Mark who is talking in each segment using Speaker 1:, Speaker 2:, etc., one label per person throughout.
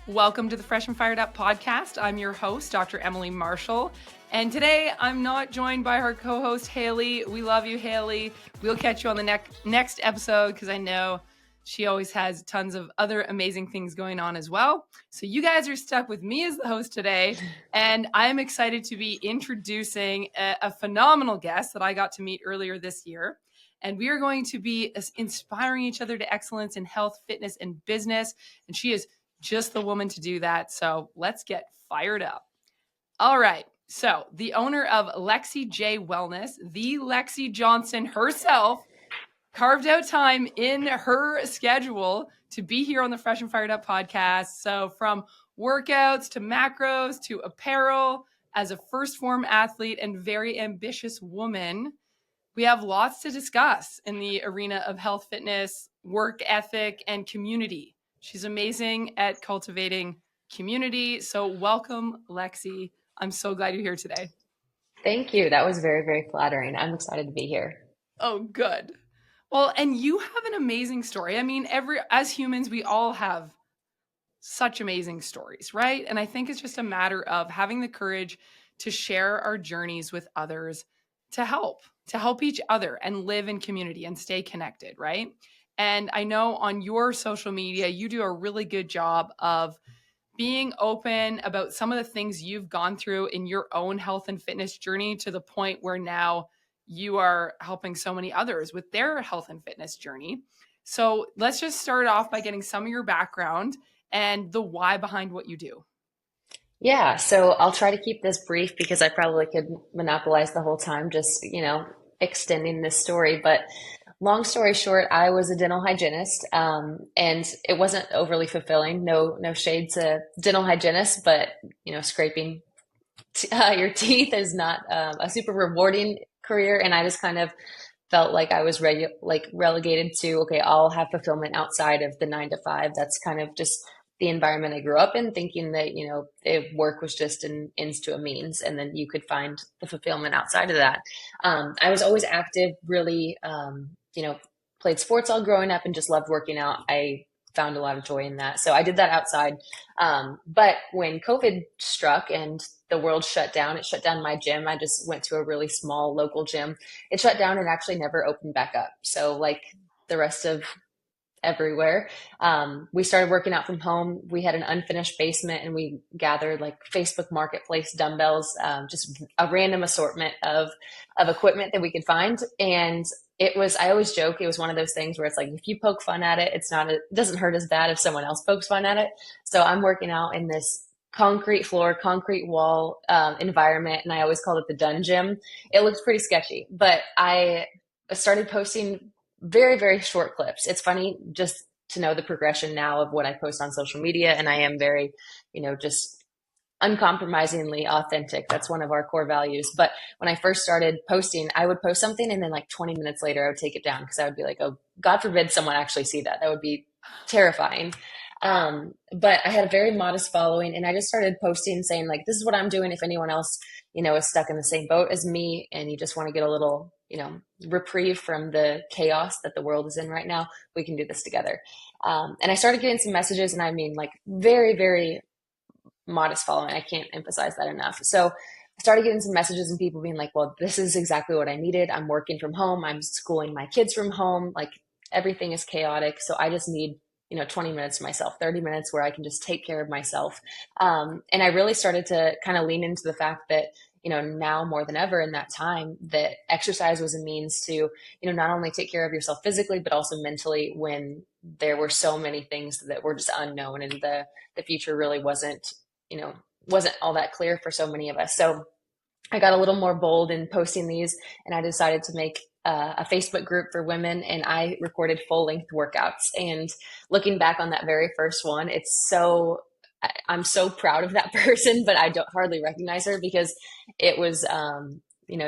Speaker 1: Welcome to the Fresh and Fired Up podcast. I'm your host, Dr. Emily Marshall. And today I'm not joined by her co-host, Haley. We love you, Haley. We'll catch you on the next episode because I know she always has tons of other amazing things going on as well. So you guys are stuck with me as the host today. And I'm excited to be introducing a phenomenal guest that I got to meet earlier this year. And we are going to be inspiring each other to excellence in health, fitness, and business. And she is just the woman to do that. So let's get fired up. All right. So the owner of Lexi J Wellness, the Lexi Johnson herself, carved out time in her schedule to be here on the Fresh and Fired Up podcast. So from workouts to macros to apparel, as a first form athlete and very ambitious woman, we have lots to discuss in the arena of health, fitness, work ethic, and community. She's amazing at cultivating community. So welcome, Lexi. I'm so glad you're here today.
Speaker 2: Thank you. That was very, very flattering. I'm excited to be here.
Speaker 1: Oh, good. Well, and you have an amazing story. I mean, as humans, we all have such amazing stories, right? And I think it's just a matter of having the courage to share our journeys with others to help each other and live in community and stay connected, right? And I know on your social media, you do a really good job of being open about some of the things you've gone through in your own health and fitness journey to the point where now you are helping so many others with their health and fitness journey. So let's just start off by getting some of your background and the why behind what you do.
Speaker 2: Yeah, so I'll try to keep this brief because I probably could monopolize the whole time just, extending this story. But long story short, I was a dental hygienist, and it wasn't overly fulfilling. No shade to dental hygienists, but scraping your teeth is not a super rewarding career, and I just kind of felt like I was relegated to, okay, I'll have fulfillment outside of the 9 to 5. That's kind of just the environment I grew up in, thinking that, work was just an ends to a means, and then you could find the fulfillment outside of that. I was always active, really, played sports all growing up and just loved working out. I found a lot of joy in that. So I did that outside. But when COVID struck and the world shut down, it shut down my gym. I just went to a really small local gym. It shut down and actually never opened back up. So like the rest of everywhere, we started working out from home. We had an unfinished basement and we gathered like Facebook Marketplace dumbbells, just a random assortment of equipment that we could find. And I always joke, it was one of those things where it's like, if you poke fun at it, it doesn't hurt as bad if someone else pokes fun at it. So I'm working out in this concrete floor, concrete wall environment, and I always called it the Dun Gym. It looks pretty sketchy, but I started posting very, very short clips. It's funny just to know the progression now of what I post on social media, and I am very, just uncompromisingly authentic. That's one of our core values. But when I first started posting, I would post something and then like 20 minutes later, I would take it down because I would be like, oh, God forbid someone actually see that. That would be terrifying. But I had a very modest following, and I just started posting saying like, this is what I'm doing. If anyone else, is stuck in the same boat as me and you just want to get a little, reprieve from the chaos that the world is in right now, we can do this together. And I started getting some messages, and I mean like very, very modest following. I can't emphasize that enough. So I started getting some messages and people being like, well, this is exactly what I needed. I'm working from home. I'm schooling my kids from home. Like everything is chaotic. So I just need, 20 minutes to myself, 30 minutes where I can just take care of myself. And I really started to kind of lean into the fact that, now more than ever in that time, that exercise was a means to, not only take care of yourself physically, but also mentally, when there were so many things that were just unknown and the future really wasn't all that clear for so many of us. So I got a little more bold in posting these, and I decided to make a Facebook group for women, and I recorded full length workouts. And looking back on that very first one, I'm so proud of that person, but I don't hardly recognize her because it was,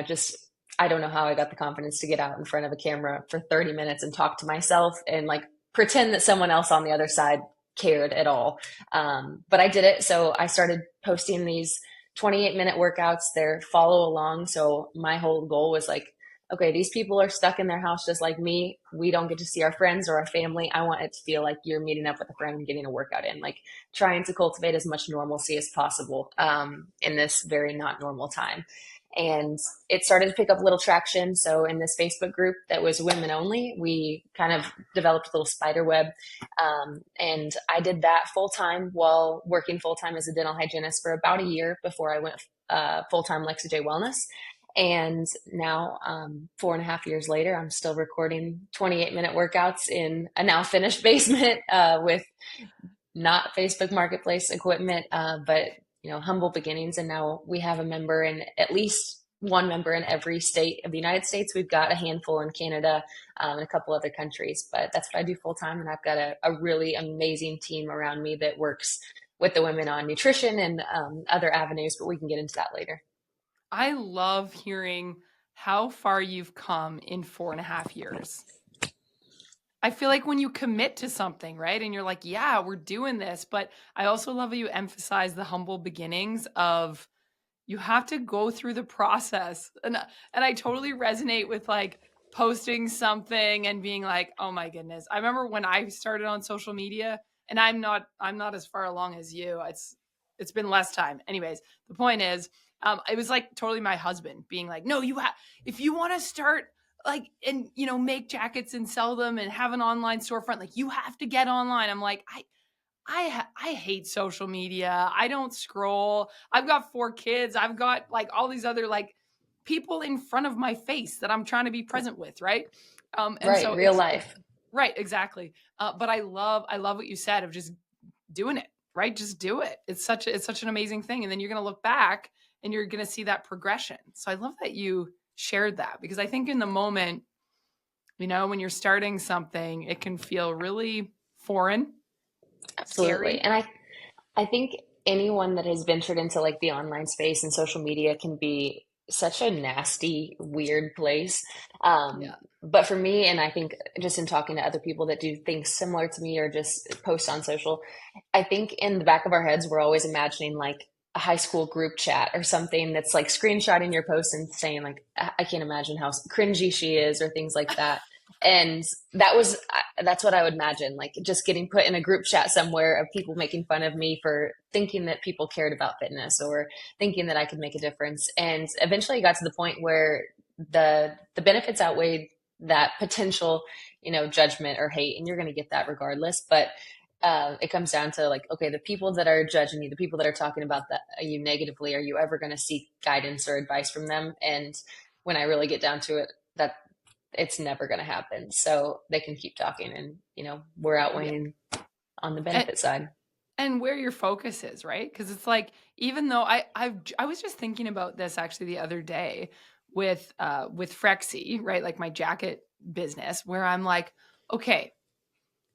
Speaker 2: just, I don't know how I got the confidence to get out in front of a camera for 30 minutes and talk to myself and like pretend that someone else on the other side cared at all. But I did it. So I started posting these 28-minute workouts. They're follow along. So my whole goal was like, okay, these people are stuck in their house just like me. We don't get to see our friends or our family. I want it to feel like you're meeting up with a friend and getting a workout in, like trying to cultivate as much normalcy as possible in this very not normal time. And it started to pick up little traction. So in this Facebook group that was women only, we kind of developed a little spider web. And I did that full time while working full time as a dental hygienist for about a year before I went full time Lexi J Wellness. And now, 4.5 years later, I'm still recording 28-minute workouts in a now finished basement with not Facebook Marketplace equipment, but humble beginnings. And now we have a member in at least one member in every state of the United States. We've got a handful in Canada and a couple other countries, but that's what I do full time. And I've got a really amazing team around me that works with the women on nutrition and other avenues, but we can get into that later.
Speaker 1: I love hearing how far you've come in 4.5 years. I feel like when you commit to something, right? And you're like, yeah, we're doing this. But I also love how you emphasize the humble beginnings of you have to go through the process. And I totally resonate with like posting something and being like, oh my goodness. I remember when I started on social media, and I'm not as far along as you. It's been less time. Anyways, the point is, it was like totally my husband being like, no, if you want to start like, and make jackets and sell them and have an online storefront, like you have to get online. I'm like, I hate social media. I don't scroll. I've got 4 kids. I've got like all these other like people in front of my face that I'm trying to be present with. Right. And
Speaker 2: Right,
Speaker 1: so
Speaker 2: real life.
Speaker 1: right. Exactly. But I love what you said of just doing it, right? Just do it. It's such an amazing thing. And then you're going to look back and you're going to see that progression. So I love that you shared that, because I think in the moment, when you're starting something, it can feel really foreign,
Speaker 2: Absolutely.
Speaker 1: scary.
Speaker 2: And I think anyone that has ventured into like the online space and social media can be such a nasty, weird place.
Speaker 1: Yeah.
Speaker 2: But for me, and I think just in talking to other people that do things similar to me or just post on social, I think in the back of our heads, we're always imagining like a high school group chat or something that's like screenshotting your post and saying like, I can't imagine how cringy she is or things like that. And that's what I would imagine, like just getting put in a group chat somewhere of people making fun of me for thinking that people cared about fitness or thinking that I could make a difference. And eventually it got to the point where the benefits outweighed that potential, judgment or hate. And you're going to get that regardless. But it comes down to like, okay, the people that are judging you, the people that are talking about you negatively, are you ever going to seek guidance or advice from them? And when I really get down to it, that it's never going to happen. So they can keep talking, and we're
Speaker 1: Yeah.
Speaker 2: outweighing on the
Speaker 1: And,
Speaker 2: benefit side.
Speaker 1: and where your focus is, right? Because it's like, even though I was just thinking about this actually the other day with Frexy, right? Like my jacket business, where I'm like, okay,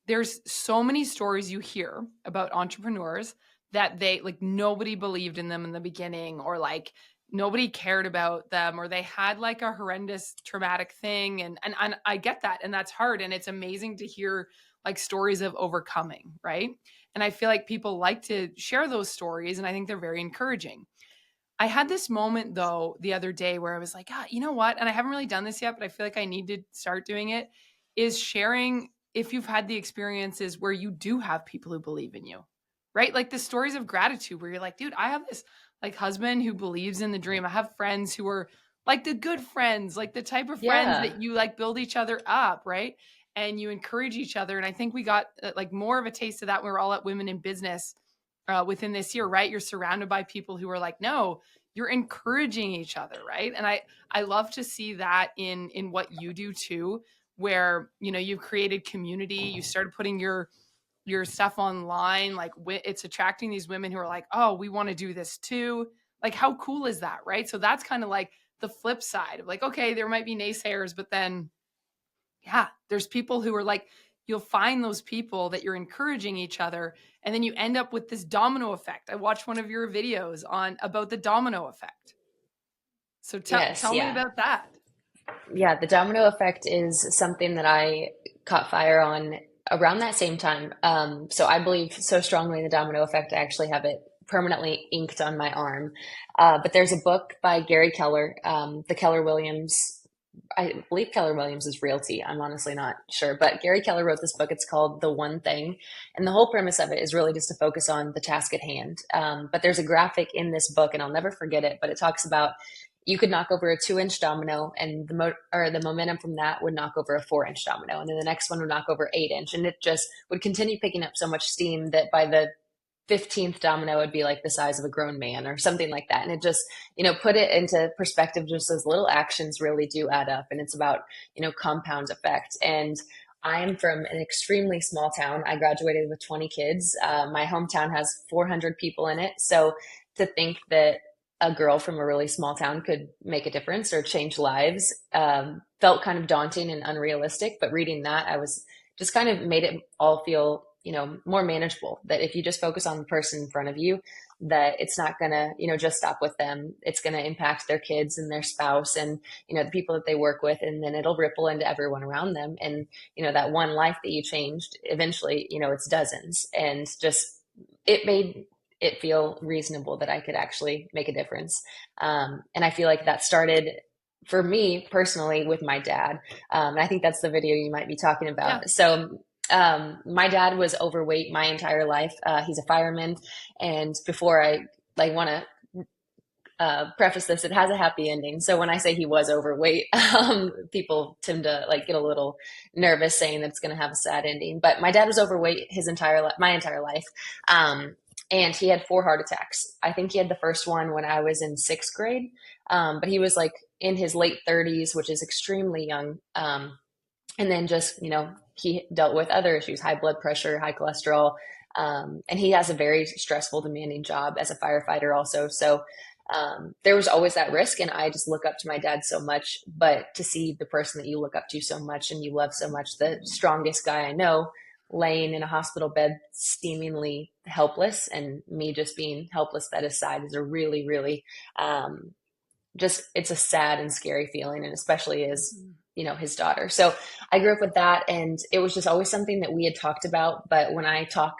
Speaker 1: there's so many stories you hear about entrepreneurs that they like nobody believed in them in the beginning, or like nobody cared about them, or they had like a horrendous traumatic thing, and I get that, and that's hard, and it's amazing to hear like stories of overcoming, right? And I feel like people like to share those stories, and I think they're very encouraging. I had this moment though the other day where I was like, you know what? And I haven't really done this yet, but I feel like I need to start doing it, is sharing if you've had the experiences where you do have people who believe in you, right? Like the stories of gratitude where you're like, dude, I have this like husband who believes in the dream. I have friends who are like the good friends, like the type of friends
Speaker 2: Yeah.
Speaker 1: that you like build each other up, right? And you encourage each other. And I think we got like more of a taste of that when we were all at Women in Business within this year, right? You're surrounded by people who are like, no, you're encouraging each other, right? And I love to see that in what you do too, where you've created community, you started putting your stuff online, like it's attracting these women who are like, oh, we want to do this too. Like how cool is that, right? So that's kind of like the flip side of like, okay, there might be naysayers, but then yeah, there's people who are like, you'll find those people that you're encouraging each other, and then you end up with this domino effect. I watched one of your videos on about the domino effect. So
Speaker 2: Yes.
Speaker 1: tell me
Speaker 2: Yeah.
Speaker 1: about that.
Speaker 2: Yeah. The domino effect is something that I caught fire on around that same time. So I believe so strongly in the domino effect. I actually have it permanently inked on my arm. But there's a book by Gary Keller, the Keller Williams I believe Keller Williams is Realty. I'm honestly not sure, but Gary Keller wrote this book. It's called The One Thing. And the whole premise of it is really just to focus on the task at hand. But there's a graphic in this book, and I'll never forget it, but it talks about you could knock over a 2-inch domino, and the momentum from that would knock over a 4-inch domino. And then the next one would knock over 8-inch. And it just would continue picking up so much steam that by the 15th domino would be like the size of a grown man or something like that. And it just, put it into perspective, just those little actions really do add up. And it's about, compound effect. And I am from an extremely small town. I graduated with 20 kids. My hometown has 400 people in it. So to think that a girl from a really small town could make a difference or change lives felt kind of daunting and unrealistic. But reading that, I was just kind of made it all feel more manageable, that if you just focus on the person in front of you, that it's not gonna, just stop with them. It's gonna impact their kids and their spouse and, the people that they work with, and then it'll ripple into everyone around them. And, that one life that you changed, eventually, it's dozens. And just, it made it feel reasonable that I could actually make a difference. And I feel like that started for me personally with my dad. And I think that's the video you might be talking about.
Speaker 1: Yeah.
Speaker 2: So my dad was overweight my entire life. He's a fireman. And before I want to preface this, it has a happy ending. So when I say he was overweight, people tend to get a little nervous saying that it's going to have a sad ending. But my dad was overweight my entire life. And he had 4 heart attacks. I think he had the first one when I was in 6th grade. But he was in his late 30s, which is extremely young. And then just, he dealt with other issues, high blood pressure, high cholesterol. And he has a very stressful, demanding job as a firefighter also. So there was always that risk. And I just look up to my dad so much. But to see the person that you look up to so much and you love so much, the strongest guy I know, laying in a hospital bed, seemingly helpless, and me just being helpless at his side is a really, really, it's a sad and scary feeling. And especially as, his daughter. So I grew up with that, and it was just always something that we had talked about. But when I talk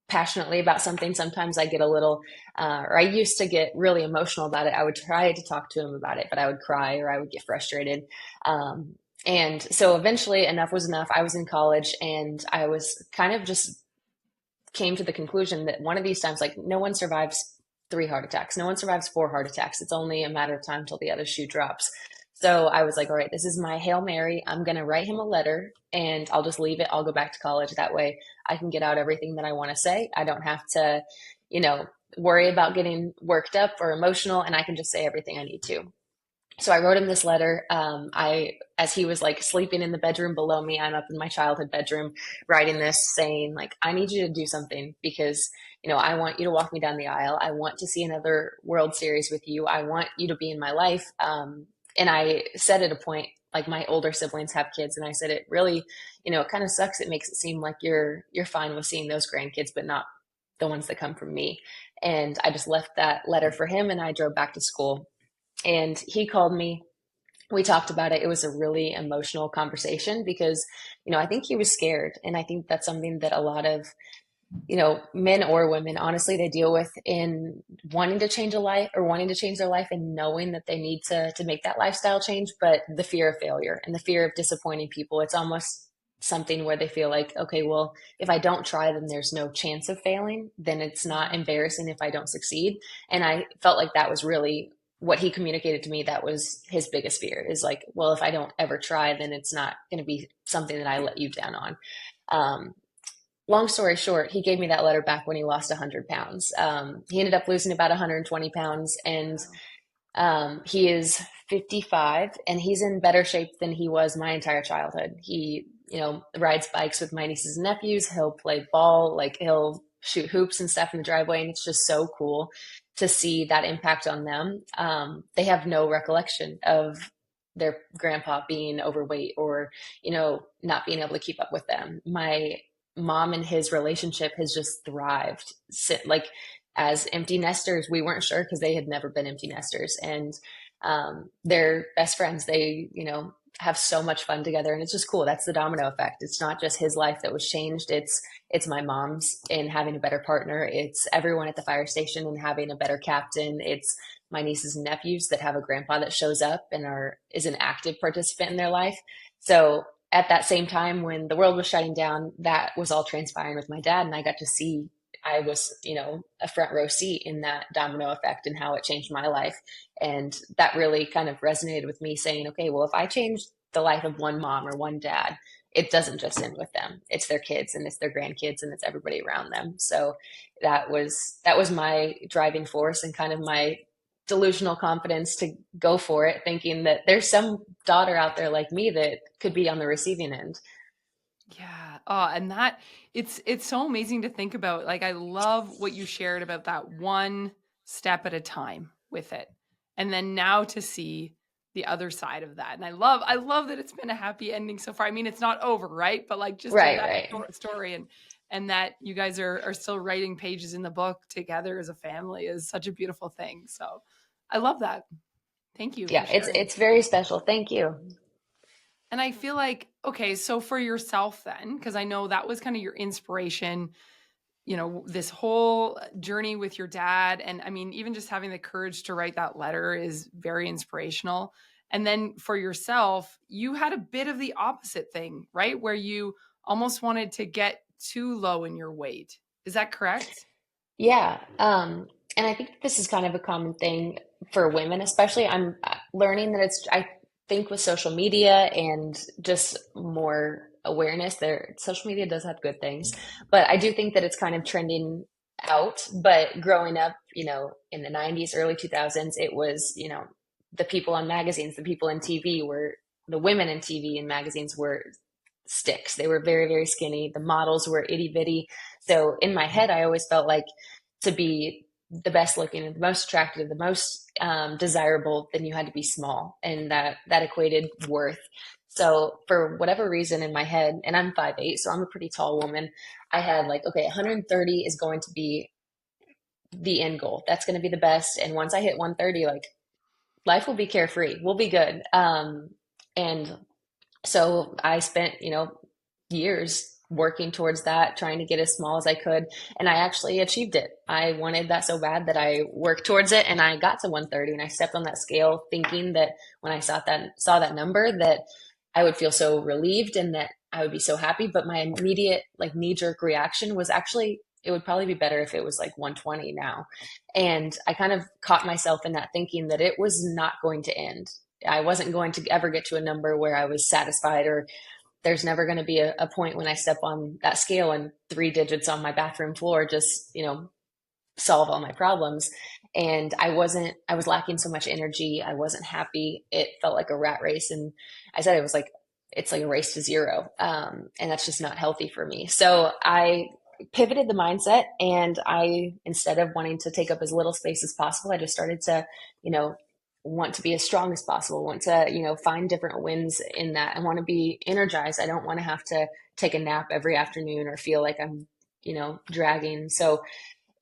Speaker 2: passionately about something, sometimes I get a little, or I used to get really emotional about it. I would try to talk to him about it, but I would cry or I would get frustrated. And so eventually enough was enough. I was in college, and I was kind of just came to the conclusion that one of these times, no one survives 3 heart attacks. No one survives 4 heart attacks. It's only a matter of time till the other shoe drops. So I was like, all right, this is my Hail Mary. I'm going to write him a letter, and I'll just leave it. I'll go back to college. That way I can get out everything that I want to say. I don't have to, worry about getting worked up or emotional, and I can just say everything I need to. So I wrote him this letter. As he was sleeping in the bedroom below me, I'm up in my childhood bedroom writing this, saying I need you to do something because, I want you to walk me down the aisle. I want to see another World Series with you. I want you to be in my life. And I said at a point, my older siblings have kids, and I said, it really, it kind of sucks. It makes it seem like you're fine with seeing those grandkids, but not the ones that come from me. And I just left that letter for him, and I drove back to school. And he called me. We talked about it. It was a really emotional conversation because, I think he was scared. And I think that's something that a lot of, men or women, honestly, they deal with in wanting to change a life or wanting to change their life and knowing that they need to make that lifestyle change. But the fear of failure and the fear of disappointing people, it's almost something where they feel like, okay, well, if I don't try, then there's no chance of failing. Then it's not embarrassing if I don't succeed. And I felt like that was really what he communicated to me. That was his biggest fear, is well, if I don't ever try, then it's not going to be something that I let you down on. Long story short, he gave me that letter back when he lost 100 pounds. He ended up losing about 120 pounds, and he is 55, and he's in better shape than he was my entire childhood. He, rides bikes with my nieces and nephews. He'll play ball, he'll shoot hoops and stuff in the driveway, and it's just so cool to see that impact on them. They have no recollection of their grandpa being overweight or, not being able to keep up with them. My mom and his relationship has just thrived. As empty nesters, we weren't sure because they had never been empty nesters, and they're best friends. They, have so much fun together. And it's just cool. That's the domino effect. It's not just his life that was changed. It's my mom's in having a better partner. It's everyone at the fire station and having a better captain. It's my nieces and nephews that have a grandpa that shows up and is an active participant in their life. So at that same time when the world was shutting down, that was all transpiring with my dad. And I got to see, I was, a front row seat in that domino effect and how it changed my life. And that really kind of resonated with me saying, okay, well, if I change the life of one mom or one dad, it doesn't just end with them. It's their kids and it's their grandkids and it's everybody around them. So that was my driving force and kind of my delusional confidence to go for it, thinking that there's some daughter out there like me that could be on the receiving end.
Speaker 1: Yeah. Oh, and that it's so amazing to think about. Like, I love what you shared about that one step at a time with it. And then now to see the other side of that. And I love that it's been a happy ending so far. I mean, it's not over, right? But like just in
Speaker 2: Right,
Speaker 1: that
Speaker 2: right.
Speaker 1: story and that you guys are still writing pages in the book together as a family is such a beautiful thing. So I love that. Thank you for
Speaker 2: Yeah, it's
Speaker 1: sharing.
Speaker 2: it's very special. Thank you.
Speaker 1: And I feel like, okay, so for yourself then, because I know that was kind of your inspiration, this whole journey with your dad. And I mean, even just having the courage to write that letter is very inspirational. And then for yourself, you had a bit of the opposite thing, right? Where you almost wanted to get too low in your weight. Is that correct?
Speaker 2: Yeah. And I think this is kind of a common thing for women, especially. I'm learning that I think with social media and just more awareness there, social media does have good things, but I do think that it's kind of trending out. But growing up, in the 90s, early 2000s, it was, the people on magazines, the people in TV were the women in TV and magazines were sticks. They were very, very skinny. The models were itty bitty. So in my head, I always felt like to be the best looking, the most attractive, the most desirable, then you had to be small, and that equated worth. So for whatever reason in my head, and I'm 5'8", so I'm a pretty tall woman. I had like, okay, 130 is going to be the end goal. That's going to be the best. And once I hit 130, like life will be carefree. We'll be good. And so I spent, years working towards that, trying to get as small as I could. And I actually achieved it. I wanted that so bad that I worked towards it and I got to 130 and I stepped on that scale thinking that when I saw that number that I would feel so relieved and that I would be so happy. But my immediate like knee jerk reaction was actually it would probably be better if it was like 120 now. And I kind of caught myself in that thinking that it was not going to end. I wasn't going to ever get to a number where I was satisfied, or there's never going to be a point when I step on that scale and 3 digits on my bathroom floor just, solve all my problems. And I was lacking so much energy. I wasn't happy. It felt like a rat race. And I said, it's like a race to zero. And that's just not healthy for me. So I pivoted the mindset, and instead of wanting to take up as little space as possible, I just started to, you know, want to be as strong as possible, want to, find different wins in that. I want to be energized. I don't want to have to take a nap every afternoon or feel like I'm, dragging. So,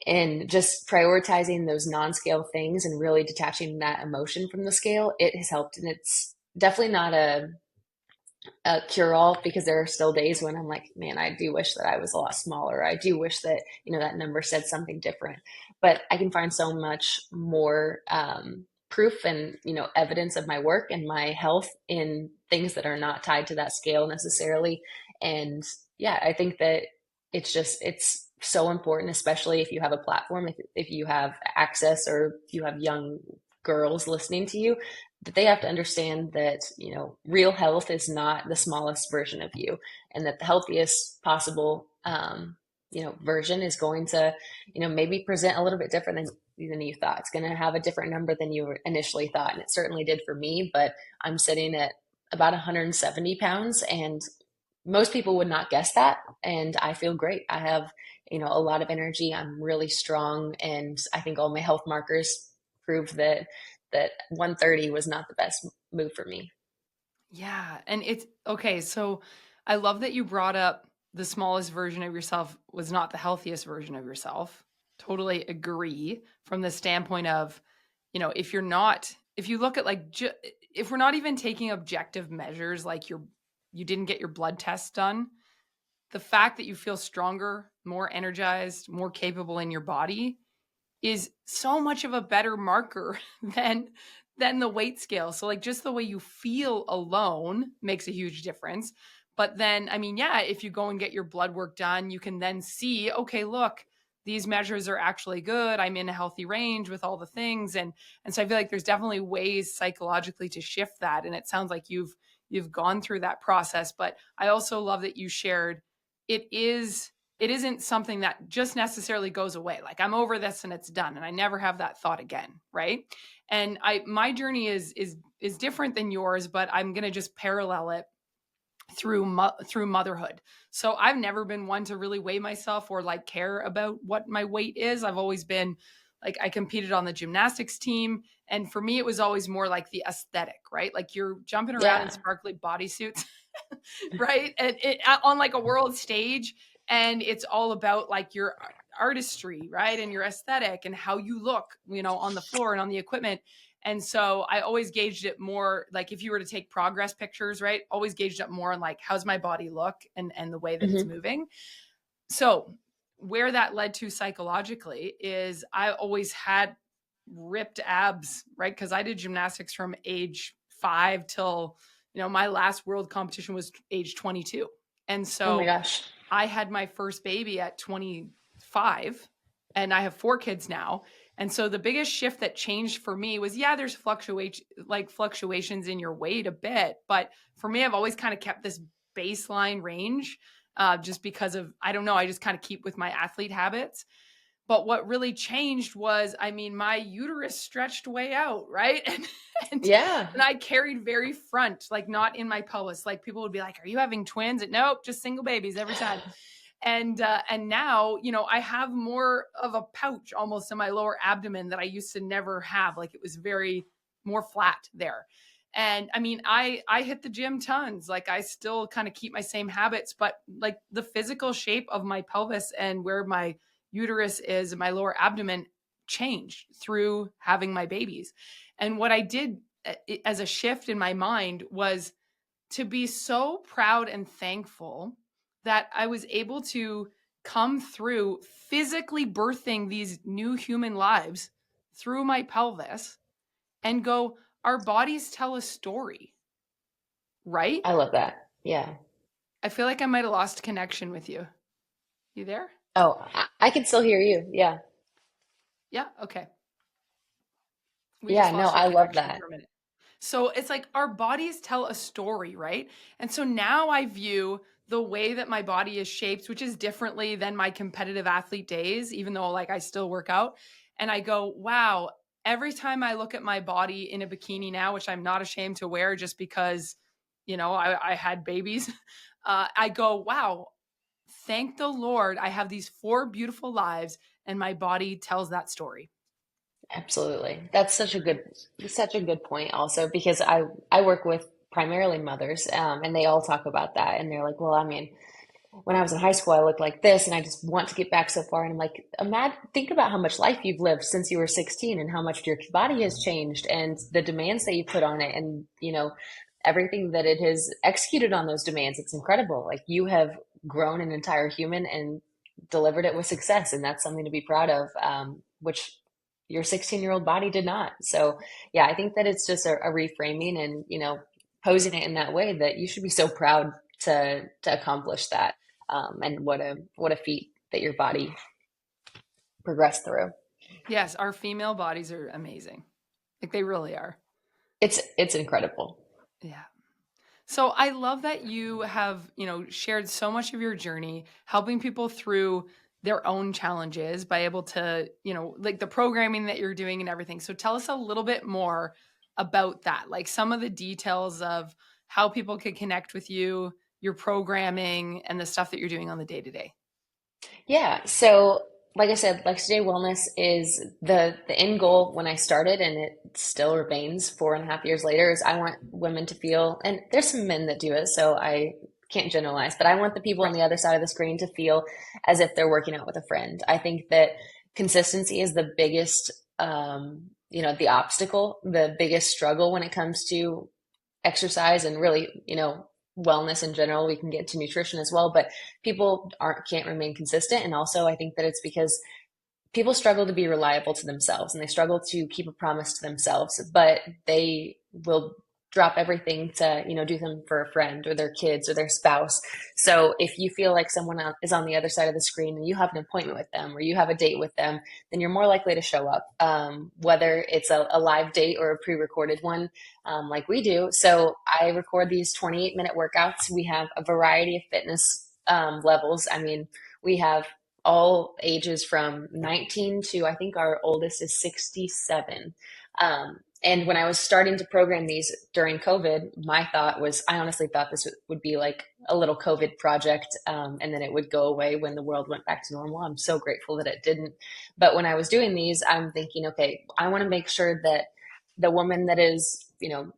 Speaker 2: and just prioritizing those non-scale things and really detaching that emotion from the scale, it has helped. And it's definitely not a cure-all, because there are still days when I'm like, man, I do wish that I was a lot smaller. I do wish that, that number said something different. But I can find so much more proof and, evidence of my work and my health in things that are not tied to that scale necessarily. And yeah, I think that it's so important, especially if you have a platform, if you have access, or if you have young girls listening to you, that they have to understand that, real health is not the smallest version of you, and that the healthiest possible, version is going to, maybe present a little bit different than you thought. It's going to have a different number than you initially thought. And it certainly did for me, but I'm sitting at about 170 pounds, and most people would not guess that. And I feel great. I have, a lot of energy. I'm really strong. And I think all my health markers prove that 130 was not the best move for me.
Speaker 1: Yeah. And it's okay. So I love that you brought up the smallest version of yourself was not the healthiest version of yourself. Totally agree from the standpoint of, if you're not if you look at like, if we're not even taking objective measures, like you didn't get your blood test done, the fact that you feel stronger, more energized, more capable in your body is so much of a better marker than the weight scale. So like just the way you feel alone makes a huge difference. But then, I mean, yeah, if you go and get your blood work done, you can then see, okay, look, these measures are actually good. I'm in a healthy range with all the things. And so I feel like there's definitely ways psychologically to shift that. And it sounds like you've gone through that process. But I also love that you shared it is it isn't something that just necessarily goes away. Like I'm over this and it's done and I never have that thought again, right? And I my journey is different than yours, but I'm going to just parallel it through motherhood. So I've never been one to really weigh myself or like care about what my weight is. I've always been like I competed on the gymnastics team, and for me it was always more like the aesthetic, right? Like you're jumping around in
Speaker 2: Yeah.
Speaker 1: sparkly bodysuits, right? And on like a world stage, and it's all about like your artistry, right? And your aesthetic and how you look, on the floor and on the equipment. And so I always gauged it more like if you were to take progress pictures, right? Always gauged it more on like how's my body look and the way that it's
Speaker 2: Hmm.
Speaker 1: moving. So where that led to psychologically is I always had ripped abs, right? Because I did gymnastics from age 5 till, my last world competition was age 22. And
Speaker 2: Oh my
Speaker 1: so
Speaker 2: gosh.
Speaker 1: I had my first baby at 25 and I have 4 kids now. And so the biggest shift that changed for me was, yeah, there's fluctuations in your weight a bit, but for me I've always kind of kept this baseline range, just because of, I don't know, I just kind of keep with my athlete habits. But what really changed was, I mean, my uterus stretched way out, right? And
Speaker 2: Yeah.
Speaker 1: and I carried very front, like not in my pelvis. Like people would be like, "Are you having twins?" And nope, just single babies every time. And now, I have more of a pouch almost in my lower abdomen that I used to never have. Like it was very more flat there. And I mean, I hit the gym tons. Like I still kind of keep my same habits, but like the physical shape of my pelvis and where my uterus is and my lower abdomen changed through having my babies. And what I did as a shift in my mind was to be so proud and thankful that I was able to come through physically birthing these new human lives through my pelvis and go, our bodies tell a story, right?
Speaker 2: I love that. Yeah.
Speaker 1: I feel like I might have lost connection with you. You there?
Speaker 2: Oh, I can still hear you. Yeah.
Speaker 1: Yeah. Okay. We
Speaker 2: Yeah.
Speaker 1: just
Speaker 2: No,
Speaker 1: lost your
Speaker 2: I love
Speaker 1: connection
Speaker 2: that.
Speaker 1: for a minute. So it's like our bodies tell a story, right? And so now I view the way that my body is shaped, which is differently than my competitive athlete days, even though like I still work out. And I go, wow, every time I look at my body in a bikini now, which I'm not ashamed to wear just because, I had babies, I go, wow, thank the Lord. I have these 4 beautiful lives and my body tells that story.
Speaker 2: Absolutely. That's such a good point also because I work with primarily mothers, and they all talk about that and they're like, well, I mean, when I was in high school, I looked like this and I just want to get back so far. And I'm like, imagine, think about how much life you've lived since you were 16 and how much your body has changed and the demands that you put on it and, everything that it has executed on those demands. It's incredible. Like you have grown an entire human and delivered it with success. And that's something to be proud of, which your 16-year-old body did not. So yeah, I think that it's just a reframing and, posing it in that way that you should be so proud to accomplish that. And what a feat that your body progressed through.
Speaker 1: Yes, our female bodies are amazing. Like they really are.
Speaker 2: It's incredible.
Speaker 1: Yeah. So I love that you have, shared so much of your journey, helping people through their own challenges by able to, like the programming that you're doing and everything. So tell us a little bit more about that, like some of the details of how people can connect with you, your programming, and the stuff that you're doing on the day to day.
Speaker 2: Yeah. So, like I said, Lexi J Wellness is the end goal when I started, and it still remains 4.5 years later. Is I want women to feel, and there's some men that do it, so I can't generalize, but I want the people on
Speaker 1: Right.
Speaker 2: the other side of the screen to feel as if they're working out with a friend. I think that consistency is the biggest the obstacle, the biggest struggle when it comes to exercise and really, wellness in general. We can get to nutrition as well, but people aren't can't remain consistent. And also, I think that it's because people struggle to be reliable to themselves and they struggle to keep a promise to themselves, but they will drop everything to, do them for a friend or their kids or their spouse. So if you feel like someone is on the other side of the screen and you have an appointment with them or you have a date with them, then you're more likely to show up, whether it's a live date or a pre-recorded one, like we do. So I record these 28-minute workouts. We have a variety of fitness levels. I mean, we have all ages from 19 to I think our oldest is 67. And when I was starting to program these during COVID, my thought was I honestly thought this would be like a little COVID project, and then it would go away when the world went back to normal. I'm so grateful that it didn't. But when I was doing these, I'm thinking, okay, I want to make sure that the woman that is,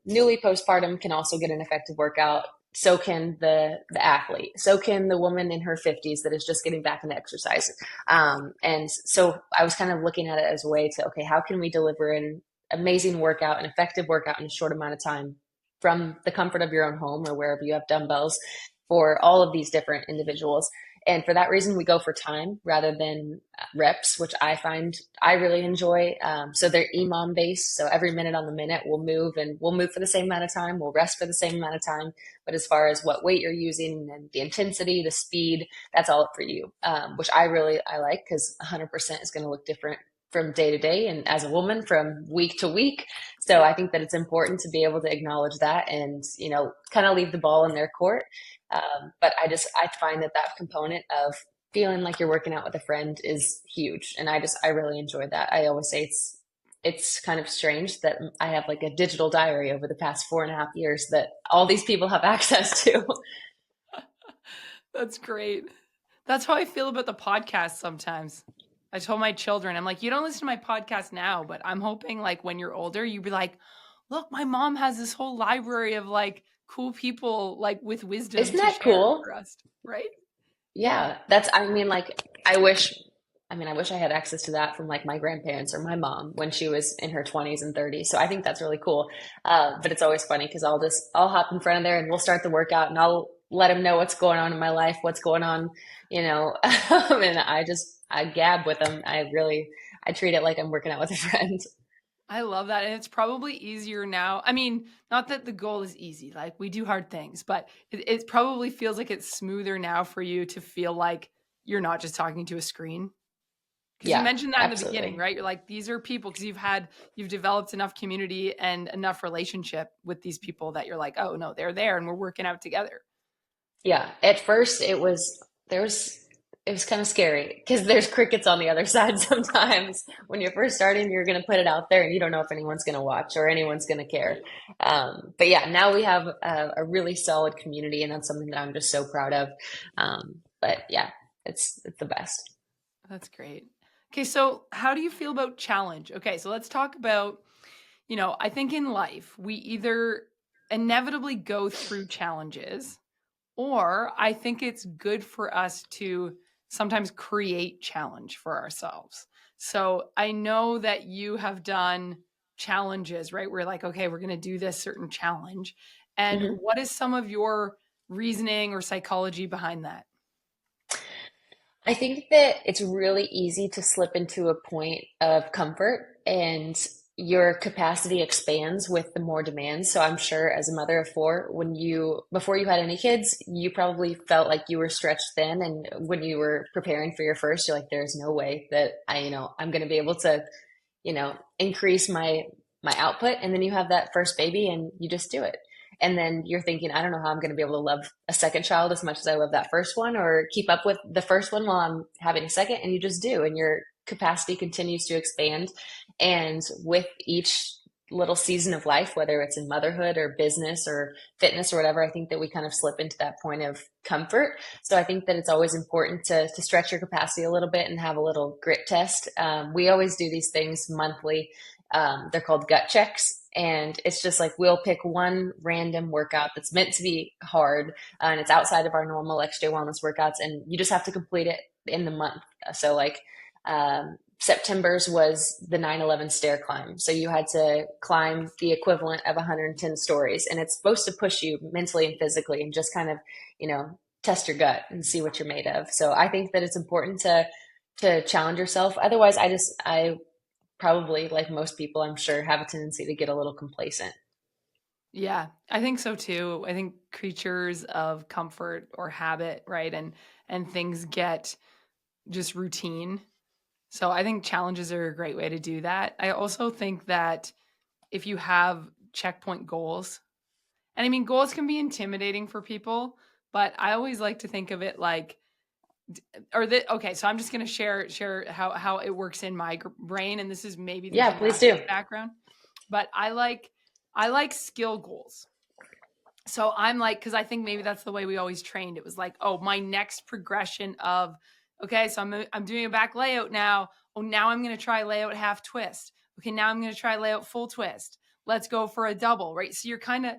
Speaker 2: newly postpartum can also get an effective workout. So can the athlete. So can the woman in her 50s that is just getting back into exercise. And so I was kind of looking at it as a way to, okay, how can we deliver an amazing workout, an effective workout in a short amount of time from the comfort of your own home or wherever you have dumbbells for all of these different individuals. And for that reason, we go for time rather than reps, which I find I really enjoy. So they're EMOM based. So every minute on the minute we'll move and we'll move for the same amount of time. We'll rest for the same amount of time. But as far as what weight you're using and the intensity, the speed, that's all up for you, which I like because 100% is going to look different from day to day and as a woman from week to week. So I think that it's important to be able to acknowledge that and, kind of leave the ball in their court. But I find that component of feeling like you're working out with a friend is huge. And I really enjoy that. I always say it's kind of strange that I have like a digital diary over the past 4.5 years that all these people have access to.
Speaker 1: That's great. That's how I feel about the podcast sometimes. I told my children, I'm like, you don't listen to my podcast now, but I'm hoping like when you're older, you'd be like, look, my mom has this whole library of like cool people like with wisdom
Speaker 2: Isn't
Speaker 1: to
Speaker 2: that
Speaker 1: share
Speaker 2: cool?
Speaker 1: for us, right? Yeah.
Speaker 2: Yeah, like I wish I had access to that from like my grandparents or my mom when she was in her 20s and 30s. So I think that's really cool. But it's always funny because I'll hop in front of there and we'll start the workout and I'll let them know what's going on in my life, what's going on, and I gab with them. I treat it like I'm working out with a friend.
Speaker 1: I love that. And it's probably easier now. I mean, not that the goal is easy, like we do hard things, but it probably feels like it's smoother now for you to feel like you're not just talking to a screen. Because you
Speaker 2: Yeah,
Speaker 1: mentioned that in the beginning,
Speaker 2: absolutely.
Speaker 1: right? You're like, these are people, because you've developed enough community and enough relationship with these people that you're like, oh no, they're there and we're working out together.
Speaker 2: Yeah. At first it was kind of scary because there's crickets on the other side sometimes. When you're first starting, you're going to put it out there and you don't know if anyone's going to watch or anyone's going to care. But yeah, now we have a really solid community and that's something that I'm just so proud of. But yeah, it's the best.
Speaker 1: That's great. Okay, so how do you feel about challenge? Okay, so let's talk about, I think in life, we either inevitably go through challenges, or I think it's good for us to sometimes create challenge for ourselves. So I know that you have done challenges, right? We're like, okay, we're going to do this certain challenge. And
Speaker 2: Mhm.
Speaker 1: what is some of your reasoning or psychology behind that?
Speaker 2: I think that it's really easy to slip into a point of comfort and your capacity expands with the more demands. So I'm sure as a mother of four, before you had any kids, you probably felt like you were stretched thin. And when you were preparing for your first, you're like, there's no way that I'm going to be able to, increase my output. And then you have that first baby and you just do it. And then you're thinking, I don't know how I'm going to be able to love a second child as much as I love that first one or keep up with the first one while I'm having a second. And you just do. And your capacity continues to expand. And with each little season of life, whether it's in motherhood or business or fitness or whatever, I think that we kind of slip into that point of comfort. So I think that it's always important to stretch your capacity a little bit and have a little grit test. We always do these things monthly. They're called gut checks. And it's just like we'll pick one random workout that's meant to be hard and it's outside of our normal XJ wellness workouts. And you just have to complete it in the month. So like September's was the 9/11 stair climb. So you had to climb the equivalent of 110 stories. And it's supposed to push you mentally and physically and just kind of, test your gut and see what you're made of. So I think that it's important to challenge yourself. Otherwise, I probably, like most people, I'm sure, have a tendency to get a little complacent.
Speaker 1: Yeah, I think so too. I think creatures of comfort or habit, right? And things get just routine. So I think challenges are a great way to do that. I also think that if you have checkpoint goals, and I mean goals can be intimidating for people, but I always like to think of it like okay, so I'm just going to share how it works in my brain, and this is maybe the
Speaker 2: Yeah, please do.
Speaker 1: gymnastics background, but I like skill goals. So I'm like, because I think maybe that's the way we always trained. It was like, oh, my next progression of, okay, so I'm doing a back layout now. Oh, now I'm going to try layout half twist. Okay, now I'm going to try layout full twist. Let's go for a double, right? So you're kind of,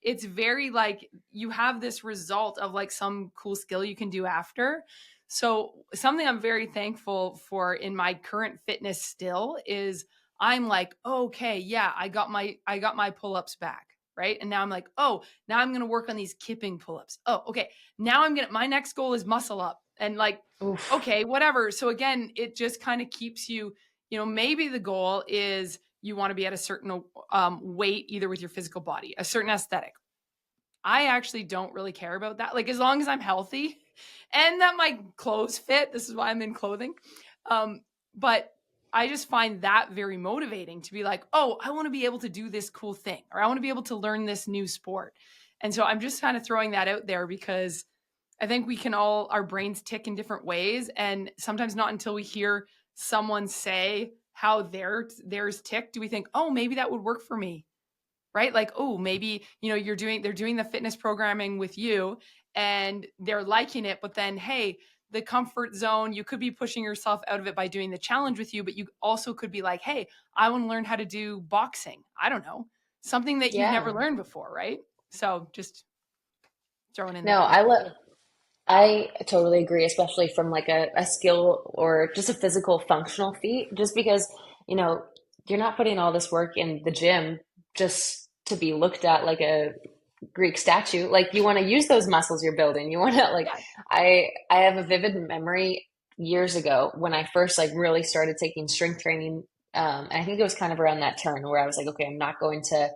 Speaker 1: it's very like you have this result of like some cool skill you can do after. So something I'm very thankful for in my current fitness still is I'm like, okay, yeah, I got my pull-ups back, right? And now I'm like, oh, now I'm going to work on these kipping pull-ups. Oh, okay. Now my next goal is muscle up and like,
Speaker 2: Oof.
Speaker 1: okay, whatever. So again, it just kind of keeps you, maybe the goal is you want to be at a certain weight, either with your physical body, a certain aesthetic. I actually don't really care about that. Like as long as I'm healthy and that my clothes fit, this is why I'm in clothing. But I just find that very motivating to be like, oh, I want to be able to do this cool thing, or I want to be able to learn this new sport. And so I'm just kind of throwing that out there because I think we can all, our brains tick in different ways. And sometimes not until we hear someone say how theirs tick do we think, oh, maybe that would work for me, right? Like, oh, maybe, they're doing the fitness programming with you and they're liking it, but then, hey, the comfort zone, you could be pushing yourself out of it by doing the challenge with you, but you also could be like, hey, I want to learn how to do boxing. I don't know, something that you've never
Speaker 2: Yeah.
Speaker 1: learned before, right? So just throwing in
Speaker 2: No,
Speaker 1: that perspective.
Speaker 2: I totally agree, especially from like a skill or just a physical functional feat, just because, you know, you're not putting all this work in the gym just to be looked at like a Greek statue. Like you want to use those muscles you're building. You want to like
Speaker 1: Yeah.
Speaker 2: I have a vivid memory years ago when I first like really started taking strength training. And I think it was kind of around that turn where I was like, okay, I'm not going to,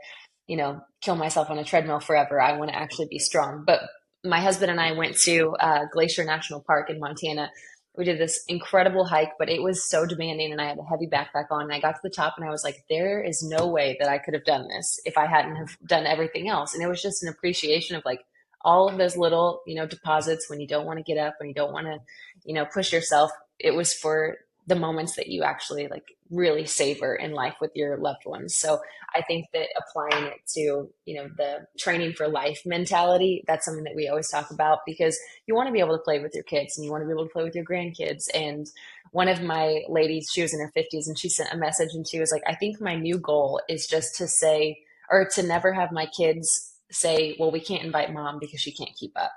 Speaker 2: kill myself on a treadmill forever. I want to actually be strong. But my husband and I went to Glacier National Park in Montana. We did this incredible hike, but it was so demanding, and I had a heavy backpack on. And I got to the top, and I was like, "There is no way that I could have done this if I hadn't have done everything else." And it was just an appreciation of like all of those little, deposits when you don't want to get up, when you don't want to, push yourself. It was for the moments that you actually like really savor in life with your loved ones. So I think that applying it to, the training for life mentality, that's something that we always talk about because you want to be able to play with your kids and you want to be able to play with your grandkids. And one of my ladies, she was in her 50s and she sent a message and she was like, I think my new goal is just to say, or to never have my kids say, well, we can't invite mom because she can't keep up.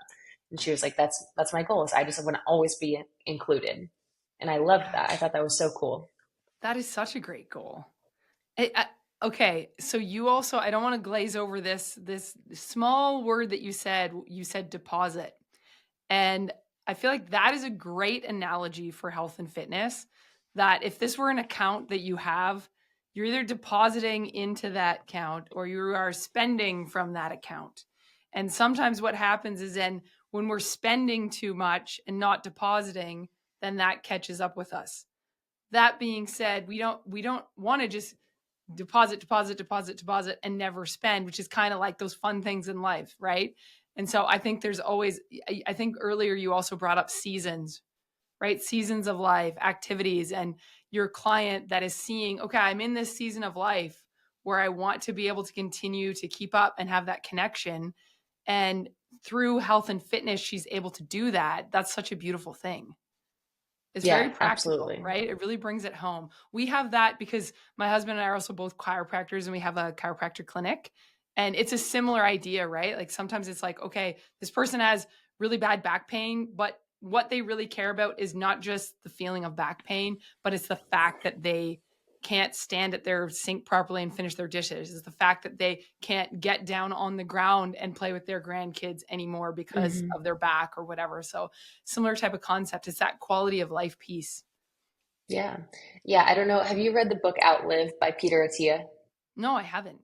Speaker 2: And she was like, that's my goal is I just want to always be included. And I loved that. I thought that was so cool.
Speaker 1: That is such a great goal. Okay, so you also, I don't want to glaze over this small word that you said. You said deposit, and I feel like that is a great analogy for health and fitness. That if this were an account that you have, you're either depositing into that account or you are spending from that account. And sometimes what happens is then when we're spending too much and not depositing, then that catches up with us. That being said, we don't want to just deposit and never spend, which is kind of like those fun things in life, right? And so I think there's always, I think earlier you also brought up seasons, right? Seasons of life, activities, and your client that is seeing, okay, I'm in this season of life where I want to be able to continue to keep up and have that connection. And through health and fitness, she's able to do that. That's such a beautiful thing. It's very
Speaker 2: Yeah,
Speaker 1: practical,
Speaker 2: absolutely.
Speaker 1: right? It really brings it home. We have that because my husband and I are also both chiropractors and we have a chiropractor clinic. And it's a similar idea, right? Like sometimes it's like, okay, this person has really bad back pain, but what they really care about is not just the feeling of back pain, but it's the fact that they can't stand at their sink properly and finish their dishes. It's the fact that they can't get down on the ground and play with their grandkids anymore because
Speaker 2: Hmm.
Speaker 1: of their back or whatever. So similar type of concept. It's that quality of life piece.
Speaker 2: Yeah. Yeah. I don't know. Have you read the book Outlive by Peter Attia?
Speaker 1: No, I haven't.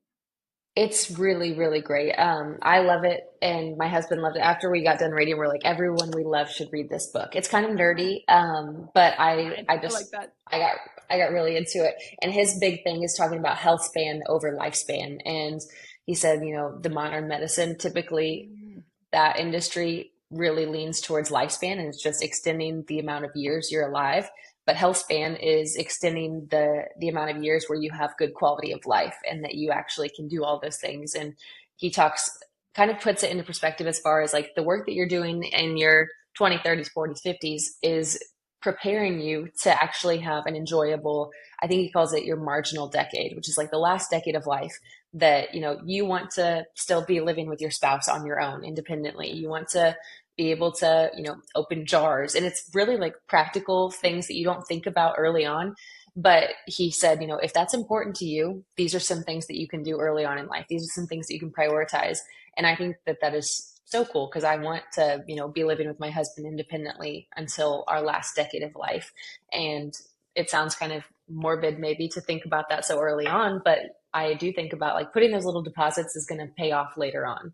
Speaker 2: It's really, really great. I love it, and my husband loved it. After we got done reading, we're like, everyone we love should read this book. It's kind of nerdy, but
Speaker 1: Fine. I like that.
Speaker 2: I got, I got really into it. And his big thing is talking about health span over lifespan. And he said, the modern medicine, typically
Speaker 1: Mm.
Speaker 2: that industry really leans towards lifespan and it's just extending the amount of years you're alive. But health span is extending the amount of years where you have good quality of life and that you actually can do all those things. And he talks, kind of puts it into perspective as far as like the work that you're doing in your 20s, 30s, 40s, 50s is preparing you to actually have an enjoyable, I think he calls it your marginal decade, which is like the last decade of life that you want to still be living with your spouse on your own independently. You want to be able to open jars, and it's really like practical things that you don't think about early on. But he said, if that's important to you, these are some things that you can do early on in life. These are some things that you can prioritize. And I think that that is so cool because I want to be living with my husband independently until our last decade of life. And it sounds kind of morbid maybe to think about that so early on, but I do think about like putting those little deposits is going to pay off later on.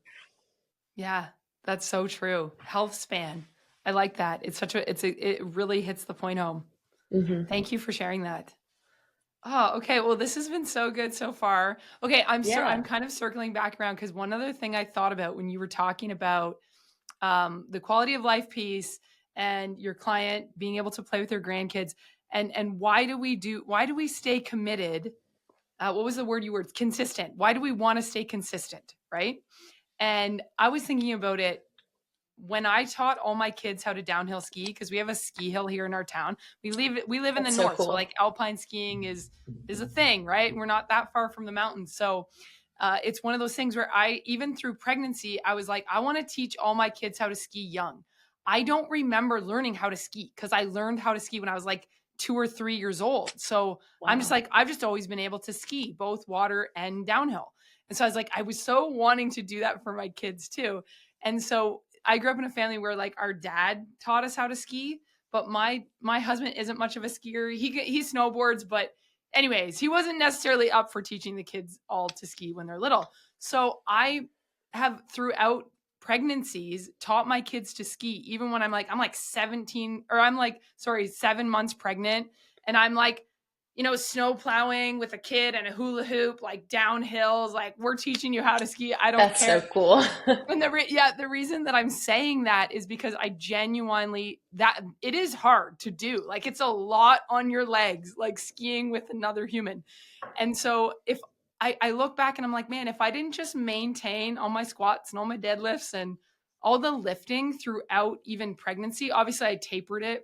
Speaker 1: Yeah, that's so true. Health span. I like that. It really hits the point home.
Speaker 2: Hmm.
Speaker 1: Thank you for sharing that. Oh, okay. Well, this has been so good so far. Okay, I'm
Speaker 2: Yeah.
Speaker 1: kind of circling back around because one other thing I thought about when you were talking about the quality of life piece and your client being able to play with their grandkids, and why do we stay committed? What was the word you were consistent? Why do we want to stay consistent, right? And I was thinking about it when I taught all my kids how to downhill ski, because we have a ski hill here in our town. We live in the
Speaker 2: That's so
Speaker 1: north, so
Speaker 2: cool.
Speaker 1: like alpine skiing is a thing, right? We're not that far from the mountains, so it's one of those things where I, even through pregnancy, I was like, I want to teach all my kids how to ski young. I don't remember learning how to ski because I learned how to ski when I was like 2 or 3 years old. So I'm just
Speaker 2: Wow.
Speaker 1: like, I've just always been able to ski both water and downhill. And so I was like, I was so wanting to do that for my kids too. And so I grew up in a family where like our dad taught us how to ski, but my husband isn't much of a skier. He snowboards, but anyways, he wasn't necessarily up for teaching the kids all to ski when they're little. So I have throughout pregnancies taught my kids to ski even when I'm like 17, or I'm like, sorry, 7 months pregnant, and I'm like, snow plowing with a kid and a hula hoop, like down hills, like we're teaching you how to ski. I don't
Speaker 2: That's so
Speaker 1: care.
Speaker 2: cool.
Speaker 1: And the reason that I'm saying that is because I genuinely, that it is hard to do. Like it's a lot on your legs, like skiing with another human. And so if I look back and I'm like, man, if I didn't just maintain all my squats and all my deadlifts and all the lifting throughout even pregnancy, obviously I tapered it,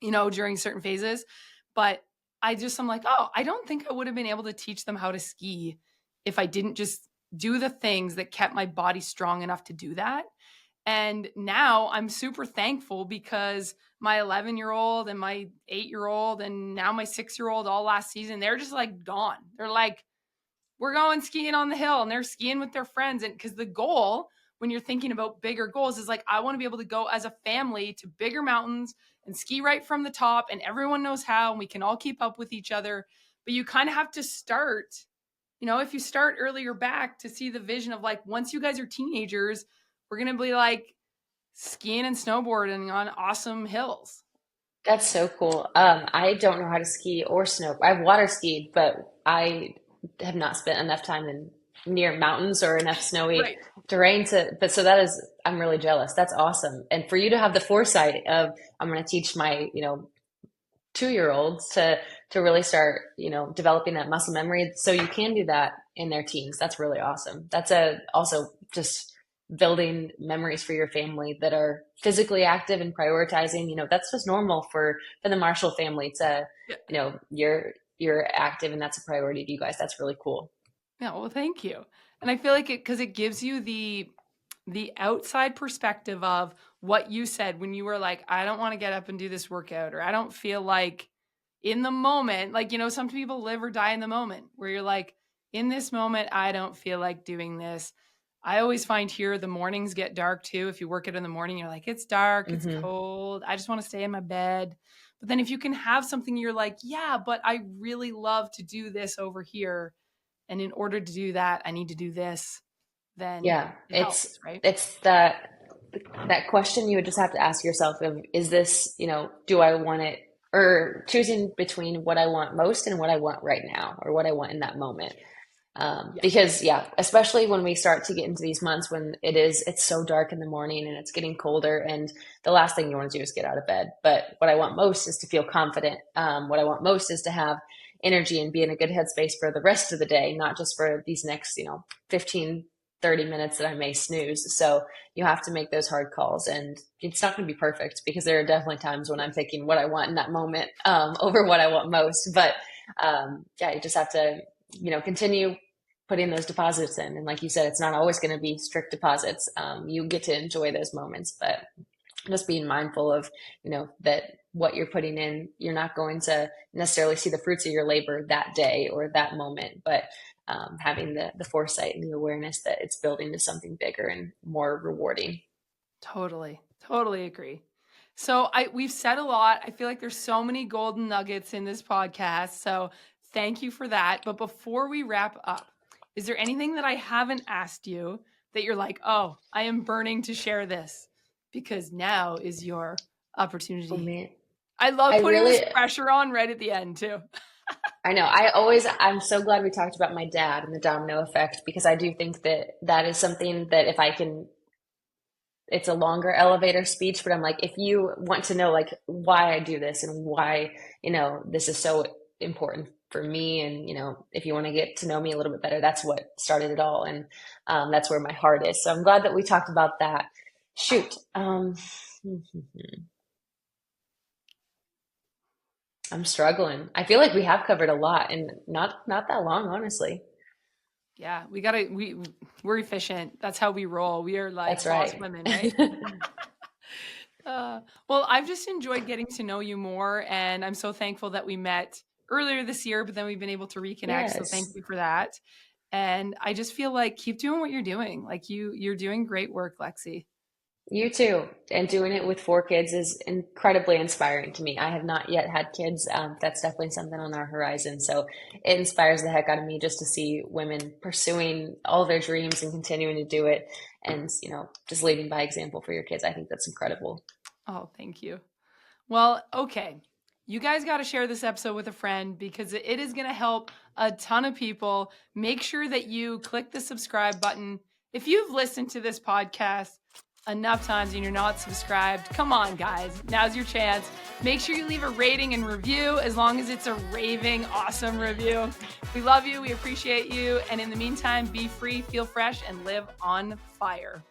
Speaker 1: during certain phases, but I'm like, oh, I don't think I would have been able to teach them how to ski if I didn't just do the things that kept my body strong enough to do that. And now I'm super thankful because my 11-year-old and my 8-year-old and now my 6-year-old all last season, they're just like gone. They're like, we're going skiing on the hill, and they're skiing with their friends. And because the goal, when you're thinking about bigger goals, is like, I want to be able to go as a family to bigger mountains and ski right from the top, and everyone knows how, and we can all keep up with each other. But you kind of have to start, if you start earlier back to see the vision of like, once you guys are teenagers, we're going to be like skiing and snowboarding on awesome hills.
Speaker 2: That's so cool. I don't know how to ski or snow. I've water skied, but I have not spent enough time in near mountains or enough snowy
Speaker 1: Right.
Speaker 2: terrain but so that is, I'm really jealous. That's awesome. And for you to have the foresight of, I'm going to teach my, 2-year-olds to really start, developing that muscle memory so you can do that in their teens. That's really awesome. That's a also just building memories for your family that are physically active and prioritizing, that's just normal for the Marshall family to,
Speaker 1: Yeah.
Speaker 2: you're active and that's a priority to you guys. That's really cool.
Speaker 1: Yeah, well, thank you. And I feel like it, because it gives you the outside perspective of what you said when you were like, I don't want to get up and do this workout, or I don't feel like in the moment, like, some people live or die in the moment, where you're like, in this moment, I don't feel like doing this. I always find here the mornings get dark too. If you work it in the morning, you're like, it's dark, it's cold, I just want to stay in my bed. But then if you can have something, you're like, yeah, but I really love to do this over here. And in order to do that, I need to do this. Then it helps, right?
Speaker 2: It's that question you would just have to ask yourself of, is this, do I want it, or choosing between what I want most and what I want right now, or what I want in that moment. Because especially when we start to get into these months when it's so dark in the morning and it's getting colder, and the last thing you want to do is get out of bed. But what I want most is to feel confident. What I want most is to have energy and be in a good headspace for the rest of the day, not just for these next, 15, 30 minutes that I may snooze. So you have to make those hard calls, and it's not going to be perfect, because there are definitely times when I'm thinking what I want in that moment over what I want most. But you just have to continue putting those deposits in. And like you said, it's not always going to be strict deposits. You get to enjoy those moments, but just being mindful of, that what you're putting in, you're not going to necessarily see the fruits of your labor that day or that moment, but having the foresight and the awareness that it's building to something bigger and more rewarding.
Speaker 1: Totally agree. So we've said a lot. I feel like there's so many golden nuggets in this podcast. So thank you for that. But before we wrap up, is there anything that I haven't asked you that you're like, oh, I am burning to share this? Because now is your opportunity.
Speaker 2: Oh, man.
Speaker 1: I love putting this pressure on right at the end too.
Speaker 2: I know. I'm so glad we talked about my dad and the domino effect, because I do think that is something that if I can, it's a longer elevator speech, but I'm like, if you want to know like why I do this and why, this is so important for me, and if you want to get to know me a little bit better, that's what started it all, and that's where my heart is. So I'm glad that we talked about that. Shoot. I'm struggling. I feel like we have covered a lot, and not that long, honestly.
Speaker 1: Yeah, we're efficient. That's how we roll. We are like boss women, right? Well, I've just enjoyed getting to know you more, and I'm so thankful that we met earlier this year, but then we've been able to reconnect. Yes. So thank you for that. And I just feel like keep doing what you're doing. Like you're doing great work, Lexi.
Speaker 2: You too. And doing it with 4 kids is incredibly inspiring to me. I have not yet had kids. That's definitely something on our horizon. So it inspires the heck out of me just to see women pursuing all their dreams and continuing to do it. And, just leading by example for your kids. I think that's incredible.
Speaker 1: Oh, thank you. Well, okay. You guys got to share this episode with a friend, because it is going to help a ton of people. Make sure that you click the subscribe button. If you've listened to this podcast enough times and you're not subscribed, come on, guys. Now's your chance. Make sure you leave a rating and review, as long as it's a raving awesome review. We love you. We appreciate you. And in the meantime, be free, feel fresh, and live on fire.